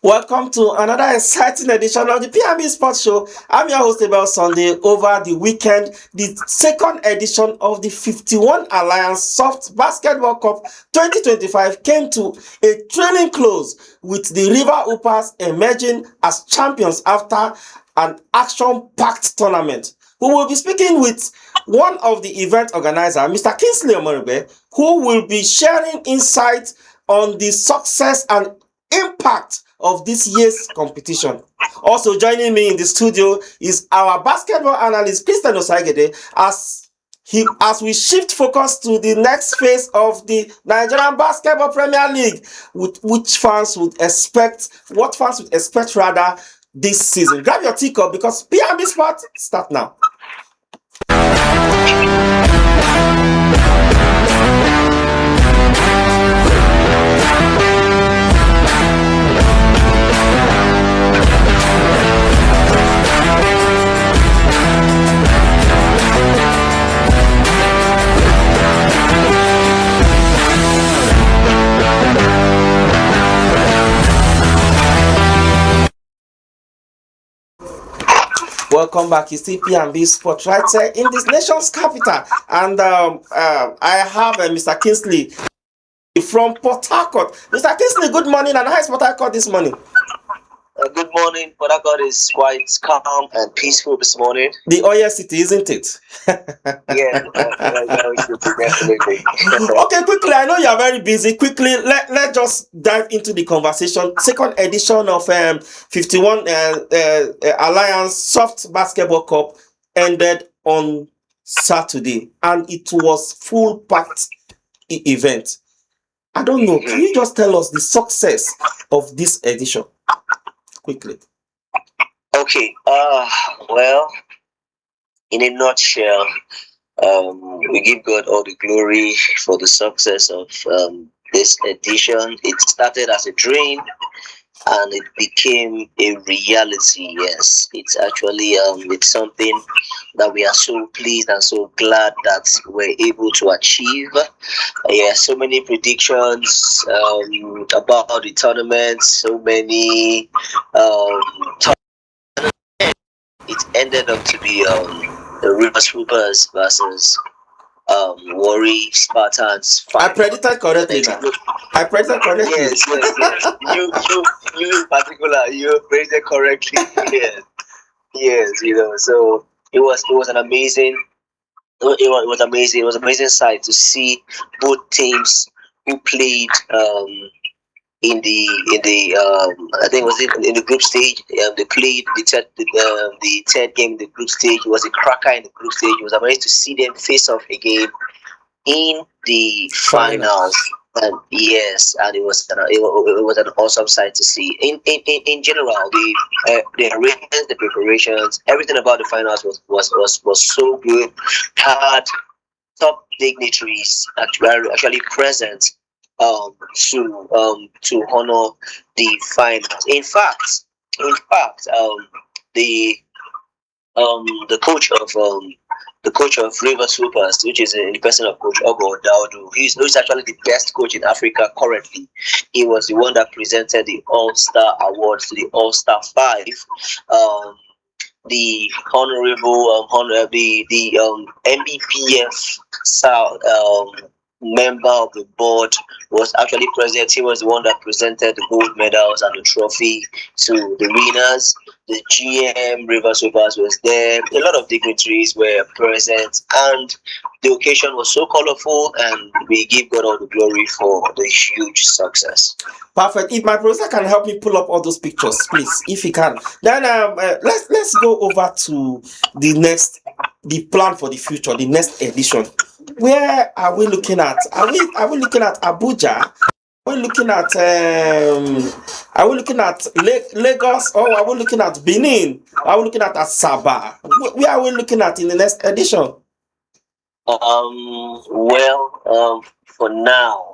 Welcome to another exciting edition of the PMB Sports Show. I'm your host, Abel Sunday. Over the weekend, the second edition of the 51 Alliance Sauft Basketball Cup 2025 came to a thrilling close, with the River Hoopers emerging as champions after an action-packed tournament. We will be speaking with one of the event organizers, Mr. Kingsley Omorigbe, who will be sharing insights on the success and impact of this year's competition. Also joining me in the studio is our basketball analyst Christian Osagede as we shift focus to the next phase of the Nigerian Basketball Premier League, with what fans would expect rather this season. Grab your teacup because PMB Sport start now. Welcome back. You see PMB Sport right here in this nation's capital, and I have Mr. Kingsley from Port Harcourt. Mr. Kingsley, good morning, and how is Port Harcourt this morning? Good morning. Port Harcourt is quite calm and peaceful this morning. The oil city, isn't it? Yeah, definitely. Okay, quickly, I know you are very busy. Quickly, let's just dive into the conversation. Second edition of 51 Alliance Sauft Basketball Cup ended on Saturday, and it was full packed event. I don't know. Can you just tell us the success of this edition quickly? Okay. Well, in a nutshell, we give God all the glory for the success of this edition. It started as a dream and it became a reality. Yes, it's actually it's something that we are so pleased and so glad that we're able to achieve. So many predictions about the tournament, so many it ended up to be the Rivers Hoopers versus Warri Spartans. I predicted correctly now. I predicted correctly. Yes. You in particular, you predicted correctly. Yes. So it was an amazing. It was amazing. It was an amazing sight to see both teams who played in the I think it was in the group stage. They played the third game in the group stage. It was a cracker in the group stage. It was amazing to see them face off again in the finals. And yes, and it was an awesome sight to see. In general, the arrangements, the preparations, everything about the finals was so good. Had top dignitaries actually present to honor the finals. In fact, the coach of Rivers Hoopers, which is in the person of Coach Ogo Daudu, he's actually the best coach in Africa currently. He was the one that presented the All-Star Awards to the All-Star 5. The honorable the MBPF South member of the board was actually present. He was the one that presented the gold medals and the trophy to the winners. The GM Rivers Hoopers was there. A lot of dignitaries were present, and the occasion was so colorful, and we give God all the glory for the huge success. Perfect. If my producer can help me pull up all those pictures, please, if he can. Then let's go over to the plan for the future, the next edition. Where are we looking at? Are we looking at Abuja? Are we looking at Lagos, or are we looking at Benin? Are we looking at Asaba? Where are we looking at in the next edition? For now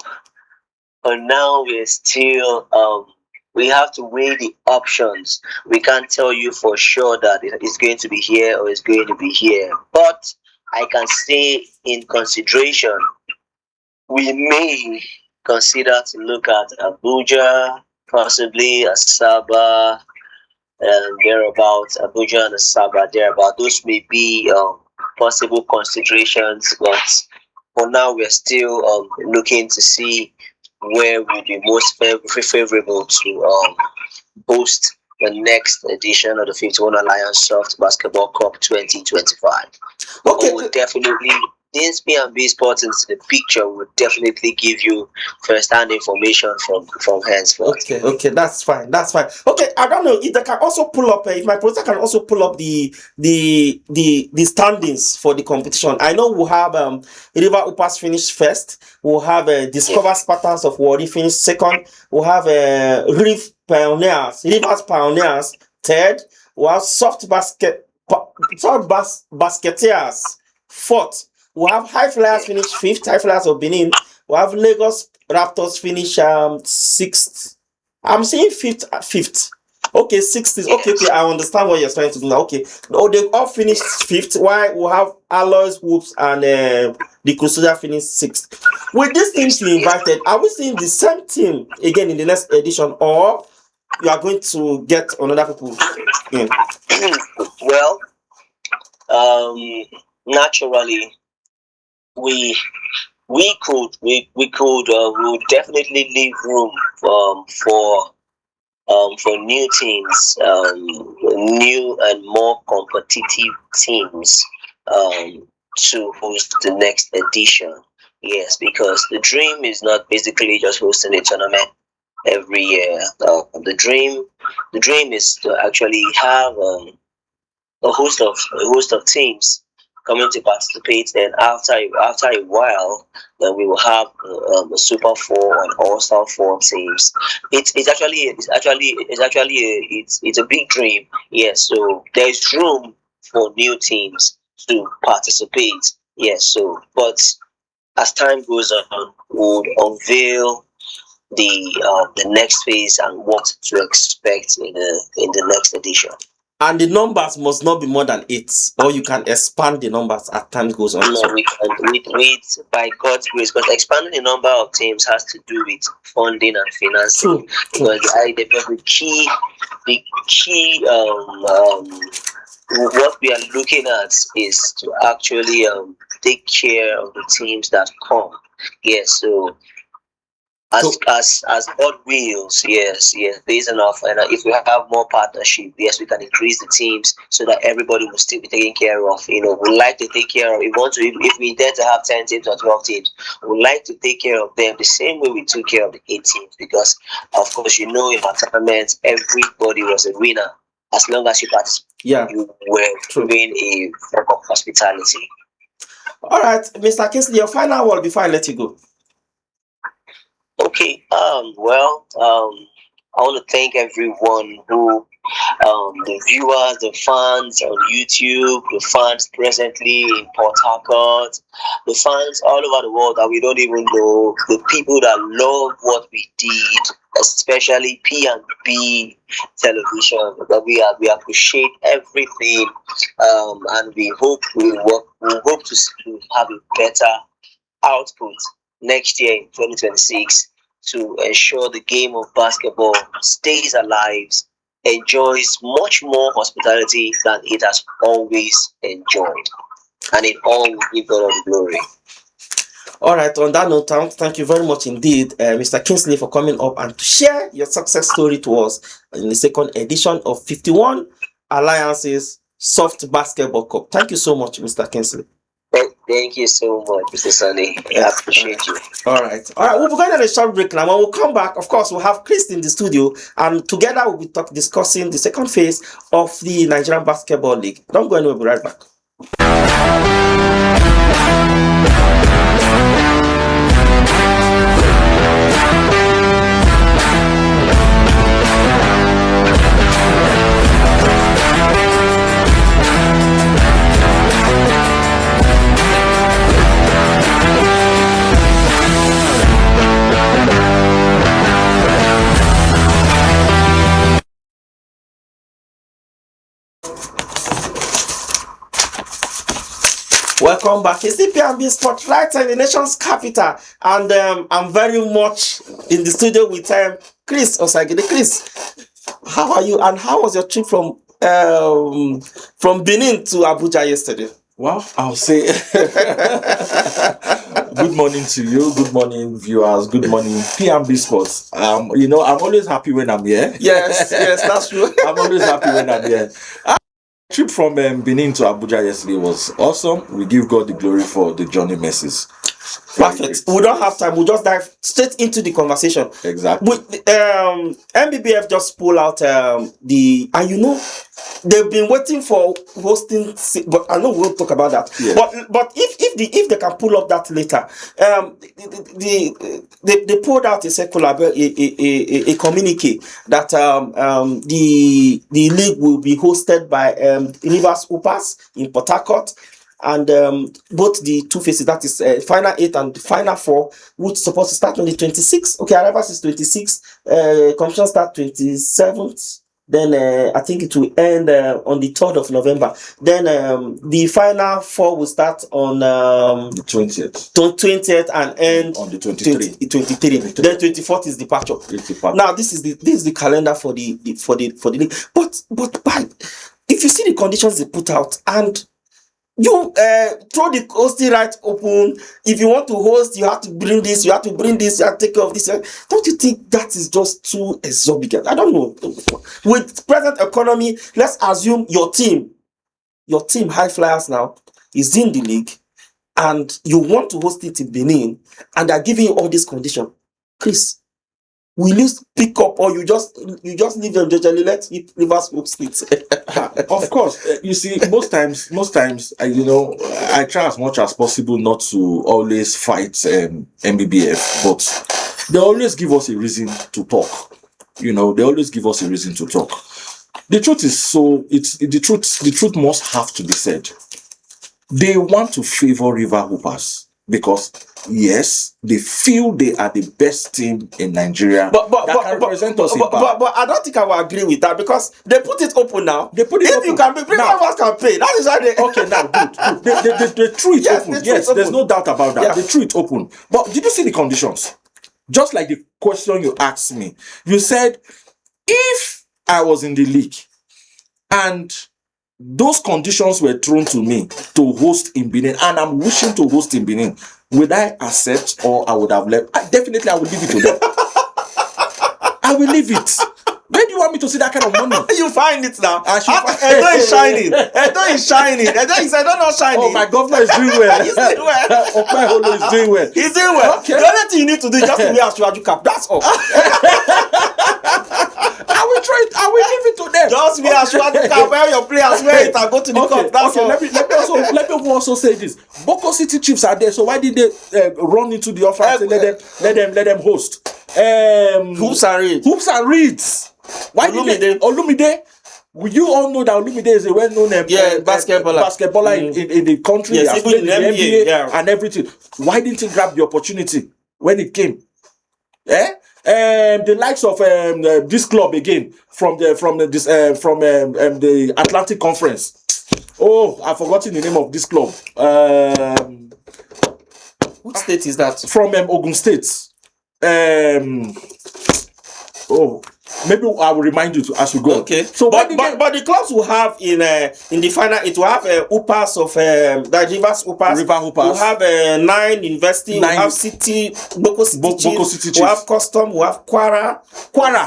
we're still we have to weigh the options. We can't tell you for sure that it's going to be here or it's going to be here, but I can say in consideration, we may consider to look at Abuja, possibly Asaba and thereabouts, Abuja and Asaba thereabout. Those may be possible considerations, but for now we're still looking to see where will be most favorable to host the next edition of the 51 Alliance Soft Basketball Cup 2025. Okay. Would definitely, this P&B Sports into the picture would definitely give you first-hand information from henceforth. Okay, that's fine. Okay, I don't know if they can also pull up. If my producer can also pull up the standings for the competition. I know we'll have River Upas finish first. We'll have Discover Spartans of Warri finish second. We'll have Rivers Pioneers third. We'll have Basketeers fourth. We'll have High Flyers finish fifth. High Flyers of Benin. We'll have Lagos Raptors finish sixth. I'm saying fifth. Okay, sixth is okay. I understand what you're trying to do now. Okay, no, they all finished fifth. Why we have Alloys, Whoops, and the Crusader finished sixth. With these teams you invited, are we seeing the same team again in the next edition, or you are going to get another people in? Well, naturally, we would definitely leave room for new teams, new and more competitive teams to host the next edition. Yes, because the dream is not basically just hosting a tournament every year. The dream is to actually have a host of teams coming to participate. Then after a while, then we will have a Super Four and All-Star 4 teams. It's a big dream. Yes, so there is room for new teams to participate. Yes, so but as time goes on, we'll unveil the next phase and what to expect in the next edition. And the numbers must not be more than 8, or you can expand the numbers as time goes on. No, we can with by God's grace, because expanding the number of teams has to do with funding and financing. Because the key what we are looking at is to actually take care of the teams that come. Yes, so as God wills, yes, based enough. And if we have more partnership, yes, we can increase the teams so that everybody will still be taken care of. We like to take care of. If we intend to have 10 teams or 12 teams, we like to take care of them the same way we took care of the 8 teams. Because of course, in our tournament, everybody was a winner. As long as you participate, you were doing a form of hospitality. All right, Mr. Kingsley, your final word before I let you go. Okay. I want to thank everyone who, the viewers, the fans on YouTube, the fans presently in Port Harcourt, the fans all over the world that we don't even know, the people that love what we did, especially P&B television. That we appreciate everything, and we hope we hope to have a better output next year in 2026 to ensure the game of basketball stays alive, enjoys much more hospitality than it has always enjoyed, and it all will give God all the glory. All right, on that note, thank you very much indeed, Mr. Kingsley, for coming up and to share your success story to us in the second edition of 51 Alliances Soft Basketball Cup. Thank you so much, Mr. Kingsley. Thank you so much, Mr. Sunny. I appreciate you. All right. We'll be going on a short break now. When we'll come back, of course, we'll have Chris in the studio, and together we'll be discussing the second phase of the Nigerian Basketball League. Don't go anywhere. We'll be right back. Welcome back. It's the P&B Sport right in the nation's capital, and I'm very much in the studio with Chris Osagide. Chris, how are you? And how was your trip from Benin to Abuja yesterday? Well, I'll say good morning to you, good morning viewers, good morning P&B Sports. I'm always happy when I'm here. Yes, that's true. I'm always happy when I'm here. Trip from Benin to Abuja yesterday was awesome. We give God the glory for the journey messes. Perfect. We don't have time. We'll just dive straight into the conversation. Exactly. MBBF just pull out and they've been waiting for hosting, but I know we'll talk about that. Yes. But if they can pull up that later, they pulled out a circular, a communique that the league will be hosted by Rivers Upas in Port Harcourt. And both the two phases, that is final 8 and final 4, which supposed to start on the 26th. Okay, Arrivals is 26th. Competition start 27th. Then I think it will end on the 3rd of November. Then the final 4 will start on the 20th. 20th and end on the 23rd. 23. Then 24th is departure. Now this is the calendar for the league. But if you see the conditions they put out, and you throw the hosting right open. If you want to host, you have to bring this, you have to take care of this. Don't you think that is just too exorbitant? I don't know. With present economy, let's assume your team, High Flyers now, is in the league, and you want to host it in Benin, and they're giving you all these conditions. Chris, will you pick up, or you just leave them jejely, let Rivers host it? Of course, you see, most times, I try as much as possible not to always fight MBBF, but they always give us a reason to talk. They always give us a reason to talk. The truth is, the truth must have to be said. They want to favor River Hoopers because, yes, they feel they are the best team in Nigeria that can represent us in power. But I don't think I will agree with that, because they put it open now. They put it open. You can be, Rivers can pay. That is why they... Okay, now, good. They threw it open. Yes, there's no doubt about that. Yeah. They threw it open. But did you see the conditions? Just like the question you asked me. You said, if I was in the league and those conditions were thrown to me to host in Benin, and I'm wishing to host in Benin, would I accept, or I would have left? Definitely, I would leave it to them. I will leave it. Where do you want me to see that kind of money? You find it now. Edo is shining. Edo is shining. Edo is not shining. Oh, my governor is doing well. He's doing well. Okpeholo is doing well. He's doing well. Okay. The only thing you need to do is just to wear a Shuraju cap. That's all. I will try it. I will leave it to them. Just wear a Shuraju cap, wear your players, wear it, and go to the court. That's all. Let me also say this. Boko City Chiefs are there, so why did they run into the offer and say let them host? Hoops and Reeds. Why did they? Olumide. You all know that Olumide is a well-known basketballer in the country. Yes, even in the NBA and everything. Why didn't he grab the opportunity when it came? The likes of this club again from the Atlantic Conference. Oh, I've forgotten the name of this club. What state is that? From Ogun State. Maybe I will remind you as we go. Okay. So, but the clubs will have in the final, it will have Upas of the Rivers Upas. River Upas. We'll have 9 University. We'll have City, Boko City Chiefs. We'll have Custom. We'll have Kwara.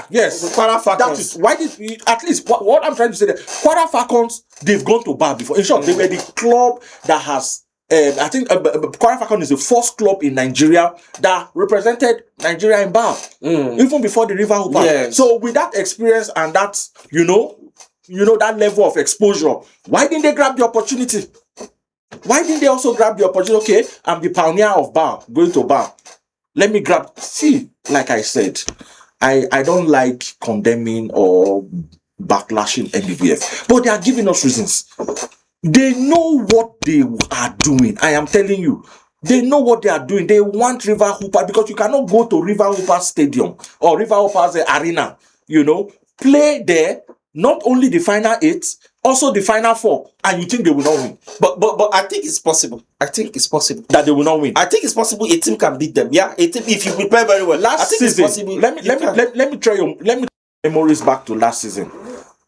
Yes. Kwara Falcons. That is why did we, at least what I'm trying to say that Kwara Falcons, they've gone to bar before. In short, they were the club that has. I think Kwara Falcon is the first club in Nigeria that represented Nigeria in bar, even before the River Hoopers. Yes. So with that experience and that, that level of exposure, why didn't they grab the opportunity? Why didn't they also grab the opportunity? Okay, I'm the pioneer of bar, going to bar. Let me grab. See, like I said, I don't like condemning or backlashing MBBF, but they are giving us reasons. They know what they are doing. I am telling you. They know what they are doing. They want River Hooper, because you cannot go to River Hooper Stadium or River Hooper's Arena, play there, not only the final 8, also the final four, and you think they will not win? But I think it's possible. I think it's possible That they will not win. I think it's possible a team can beat them. Yeah, a team, if you prepare very well. I Last think season, it's possible. let me try your memories back to last season.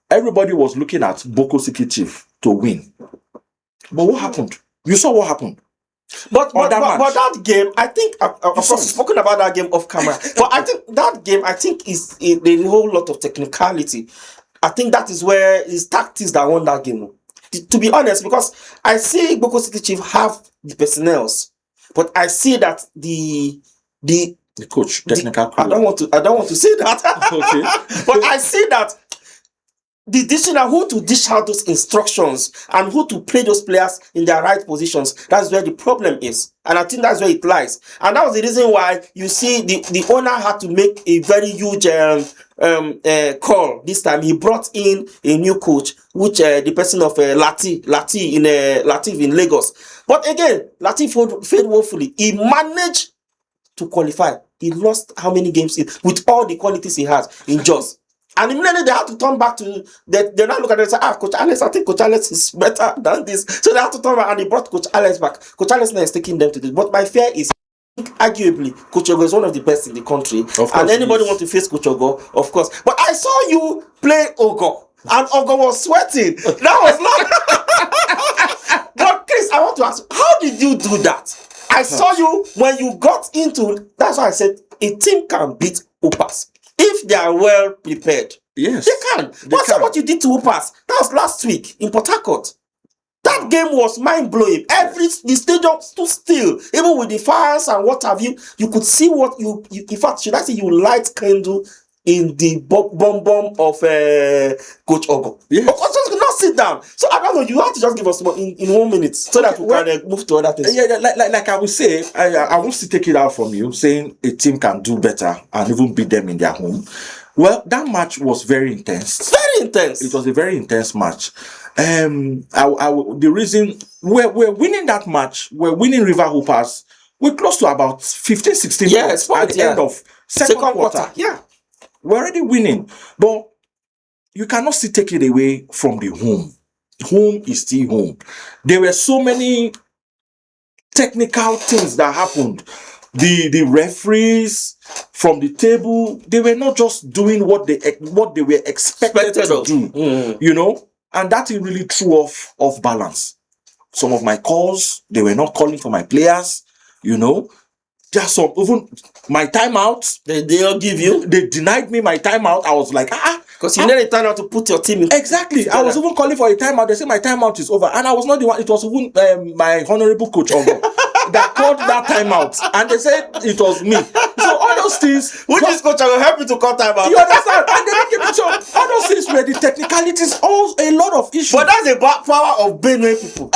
Everybody was looking at Boko City Chief to win. But what happened? You saw what happened. But that game, I think, of course, we've spoken about that game off camera. But I think that game, is a whole lot of technicality. I think that is where it's tactics that won that game. To be honest, because I see Boko City Chief have the personnel, but I see that the coach, technical coach. I don't want to say that. Okay. But I see that the decision who to dish out those instructions and who to play those players in their right positions, that's where the problem is. And I think that's where it lies. And that was the reason why you see the owner had to make a very huge call this time. He brought in a new coach, which the person of Latif in Lagos. But again, Latif failed woefully. He managed to qualify. He lost how many games with all the qualities he has in Jos. And immediately they had to turn back to they now look at it and say, Coach Alex, I think Coach Alex is better than this. So they had to turn back and they brought Coach Alex back. Coach Alex now is taking them to this. But my fear is, arguably, Coach Ogo is one of the best in the country. And anybody want to face Coach Ogo, of course. But I saw you play Ogo, and Ogo was sweating. That was not. But Chris, I want to ask, how did you do that? I saw you when you got into. That's why I said a team can beat Upas if they are well prepared. Yes, they can. What's what you did to Upas? That was last week in Port Harcourt. That game was mind-blowing. The stadium stood still, even with the fans and what have you. You could see what you in fact, should I say you light candle in the bomb of Coach Ogo. Yes. Of course, just could not sit down. So I don't know, you have to just give us more in 1 minute so that we can move to other things. Yeah, like I would say, I want to take it out from you, saying a team can do better and even beat them in their home. Well, that match was very intense. Very intense. It was a very intense match. The reason we're winning that match, we're winning River Hoopers, we're close to about 15, 16 points at the end of second quarter. Yeah. We're already winning. But you cannot still take it away from the home. Home is still home. There were so many technical things that happened. The referees from the table, they were not just doing what they were expected to do. You know? And that really threw off balance. Some of my calls, they were not calling for my players, you know. There's some, even my timeouts. They don't give you? They denied me my timeout. I was like, because you needed a timeout to put your team in. Exactly. Together. I was even calling for a timeout. They said my timeout is over. And I was not the one. It was even my honorable coach that called that timeout. And they said it was me. So all those things. Which is coach, I will help you to call timeout. You understand? And they didn't give it. So all those things were the technicalities, a lot of issues. But that's the power of Benue people.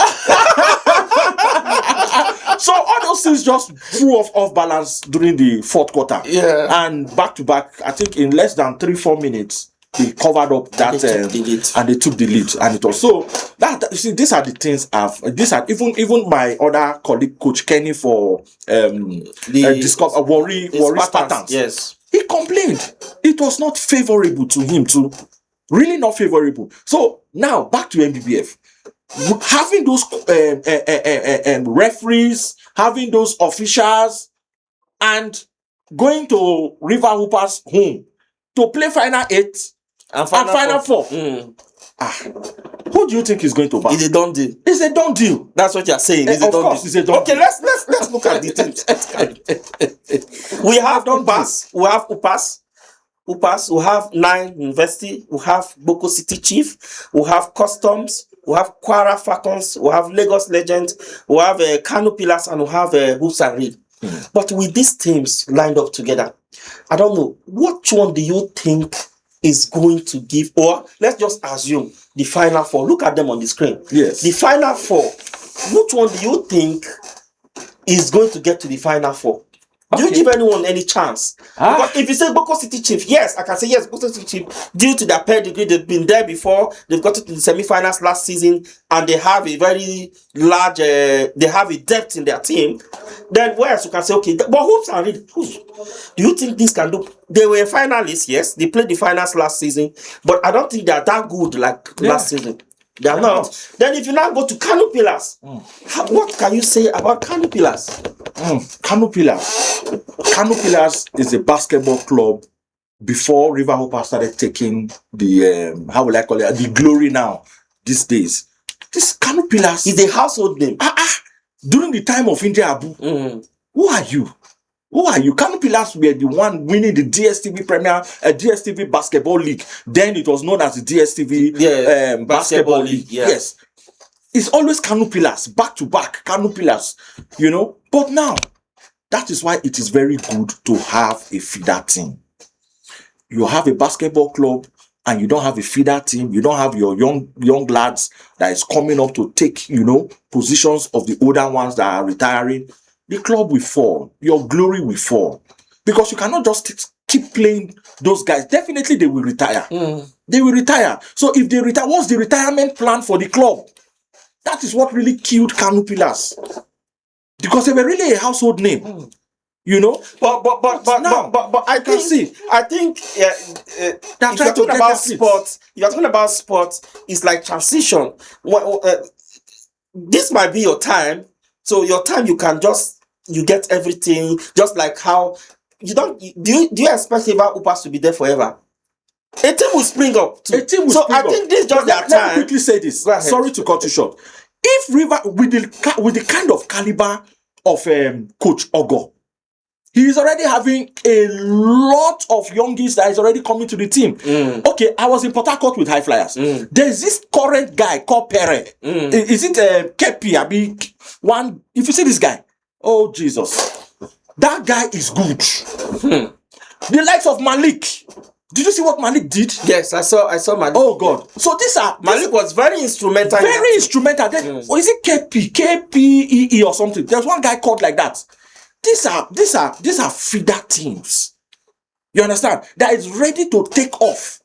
So all those things just threw off balance during the fourth quarter. Yeah. And back to back, I think in less than 3-4 minutes, they covered up that and they took the lead. And it was so that you see, these are the things even my other colleague, Coach Kenny for Discover Worry Spartans. Yes. He complained. It was not favorable to him too. Really not favorable. So now back to MBBF. Having those referees, having those officials, and going to River Hoopers home to play final 8 and final 4. Who do you think is going to back? It's a done deal. It's a done deal. That's what you're saying. It's a done deal. It's a done deal. Let's look at the teams. We have Upas. We have Upas. We have 9 University. We have Boko City Chief. We have Customs. We have Kwara Falcons. We have Lagos Legends. We have Kano Pillars, and we have Hoops and Reed. But with these teams lined up together, I don't know, which one do you think is going to give, or let's just assume the final 4. Look at them on the screen. Yes. The final 4. Which one do you think is going to get to the final 4? Do you give anyone any chance? Because if you say Boko City Chief, yes, I can say yes, Boko City Chief, due to their pedigree, they've been there before, they've got to the semi-finals last season, and they have a very large, they have a depth in their team. Then whereas you can say, okay, but Hoops and Reed, do you think this can do? They were finalists, yes, they played the finals last season, but I don't think they're that good like last season. They are not. Then if you now go to Kano Pillars, what can you say about Kano Pillars? Kano Pillars. Kano Pillars is a basketball club before River Hopper started taking the how will I call it, the glory now these days. This Kano Pillars is a household name. During the time of India Abu, who are you? Who are you? Kano Pillars were the one winning the DSTV DSTV Basketball League. Then it was known as the DSTV Basketball League. Yes. It's always Kano Pillars, back to back, Kano Pillars, you know. But now, that is why it is very good to have a feeder team. You have a basketball club and you don't have a feeder team. You don't have your young lads that is coming up to take, you know, positions of the older ones that are retiring. The club will fall. Your glory will fall. Because you cannot just keep playing those guys. Definitely they will retire. They will retire. So if they retire, what's the retirement plan for the club? That is what really killed Kano Pillars. Because they were really a household name. You know? But I think if you're talking about sports, it's like transition. This might be your time. So your time you get everything, just like how you don't do you expect River Hoopers to be there forever? A team will spring up too. I think this is just their time. Let me quickly say this. Sorry to cut you short. If River with the kind of caliber of Coach Ogo, he is already having a lot of youngies that is already coming to the team. Okay, I was in Port Harcourt with High Flyers. There's this current guy called Pere. Is it Kepi? One, if you see this guy, oh Jesus, that guy is good. The likes of Malik. Did you see what Malik did? Yes, I saw Malik. Oh God. So Malik was very instrumental. Very instrumental. Or is it KPEE or something? There's one guy called like that. These are feeder teams. You understand? That is ready to take off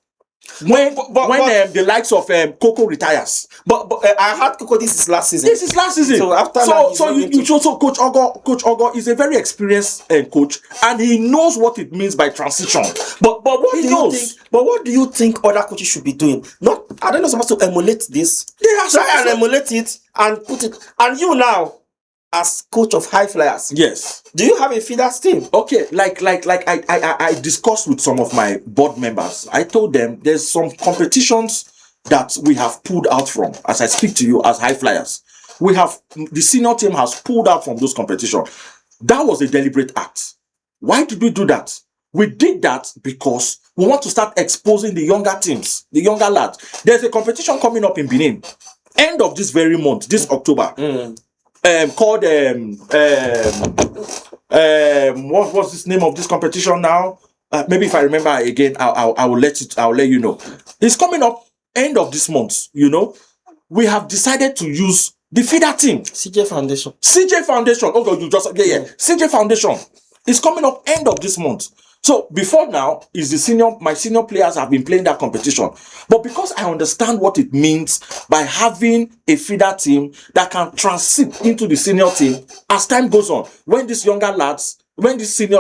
when the likes of Coco retires. But I had Coco. This is last season. So after Coach Ogo is a very experienced coach, and he knows what it means by transition. But what do you think other coaches should be doing? Are they not supposed to emulate this? Try and emulate it and put it. And you now, as coach of High Flyers, yes, do you have a feeders team? Okay, like I discussed with some of my board members. I told them there's some competitions that we have pulled out from. As I speak to you as High Flyers, the senior team has pulled out from those competitions. That was a deliberate act. Why did we do that? We did that because we want to start exposing the younger teams, the younger lads. There's a competition coming up in Benin, end of this very month, this October. Called what was this name of this competition now? Maybe if I remember again, I will let you know. It's coming up end of this month. You know, we have decided to use the feeder team. CJ Foundation. Oh God, you just CJ Foundation is coming up end of this month. So before now, my senior players have been playing that competition. But because I understand what it means by having a feeder team that can transit into the senior team as time goes on, when these senior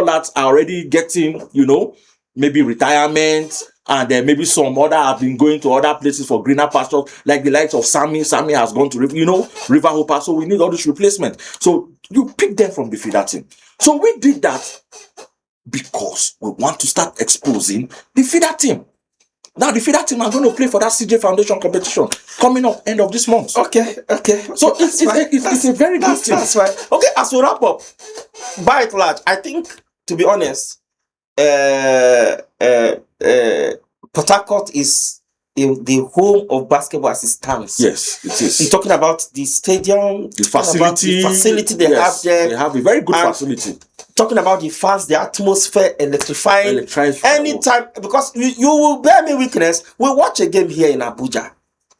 lads are already getting, you know, maybe retirement, and then maybe some other have been going to other places for greener pastures, like the likes of Sammy. Sammy has gone to, River Hopper. So we need all this replacement. So you pick them from the feeder team. So we did that because we want to start exposing the feeder team. Now the feeder team are going to play for that CJ Foundation competition coming up end of this month. Okay. So it's a very good thing. That's right. Okay, as we wrap up, by and large, I think, to be honest, Port Harcourt is the home of basketball as it stands. Yes, it is. You're talking about the stadium, the facility they have there. They have a very good facility. Talking about the fans, the atmosphere, electrifying. Anytime, because you will bear me witness, we watch a game here in Abuja.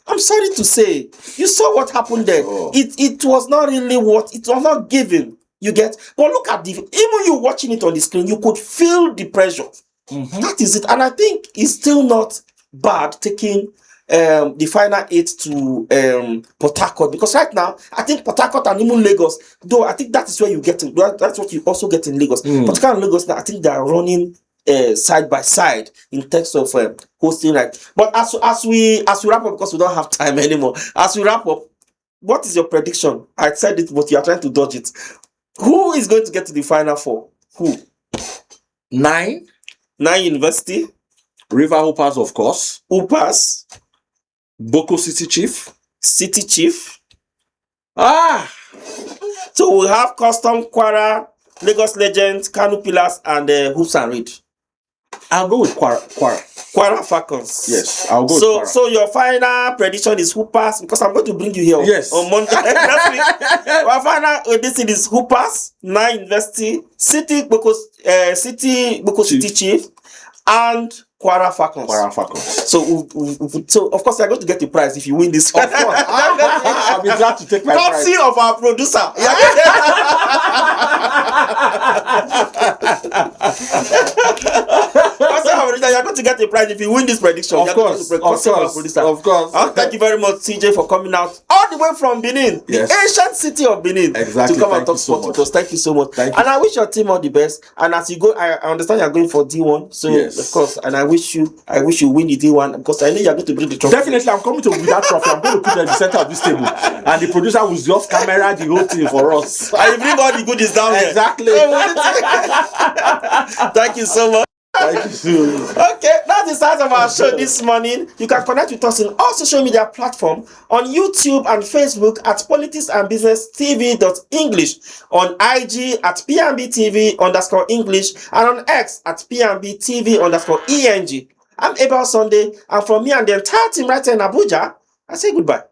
I'm sorry to say, you saw what happened there. Oh. It was not really it was not given. You get, but look at even you watching it on the screen, you could feel the pressure. That is it, and I think it's still not bad taking the final 8 to Port Harcourt, because right now I think Port Harcourt and even Lagos, though I think that is where you get in. That's what you also get in Lagos. Port Harcourt and Lagos now, I think they are running side by side in terms of hosting. Right. But as we wrap up, because we don't have time anymore. As we wrap up, what is your prediction? I said it, but you are trying to dodge it. Who is going to get to the final four? Who? 9 University, River Hoopers, of course. Hoopers, Boko City Chief. City Chief. So we have Custom, Kwara, Lagos Legends, Kanu Pillars, and Hoops and Reed. I'll go with Kwara Falcons. Yes, I'll go with Kwara. So your final prediction is Hoopers, because I'm going to bring you here on Monday next week. Our final edition is Hoopers, 9 University, City Boko City Chief, and Kwara Falcons. So of course you're going to get a prize if you win this. Of course, I'll be glad to take my prize. Courtesy of our producer. You're going to get a prize if you win this prediction. Of course. Thank you very much, CJ, for coming out all the way from Benin, the ancient city of Benin, exactly. to come and talk sport with us. Thank you so much. And I wish your team all the best. And as you go, I understand you're going for D1, so of course, and I wish you win the D1, because I know you're going to bring the trophy. Definitely, I'm coming to win that trophy. I'm going to put it at the center of this table, and the producer will just camera the whole thing for us. And you bring all the goodies down here. Exactly. Thank you so much. Thank you so much. Okay, that's the start of our show this morning. You can connect with us on all social media platforms, on YouTube and Facebook at Politics&BusinessTV.English, on IG at PNBTV_English, and on X at PNBTV_ENG. I'm Abel Sunday, and from me and the entire team right here in Abuja, I say goodbye.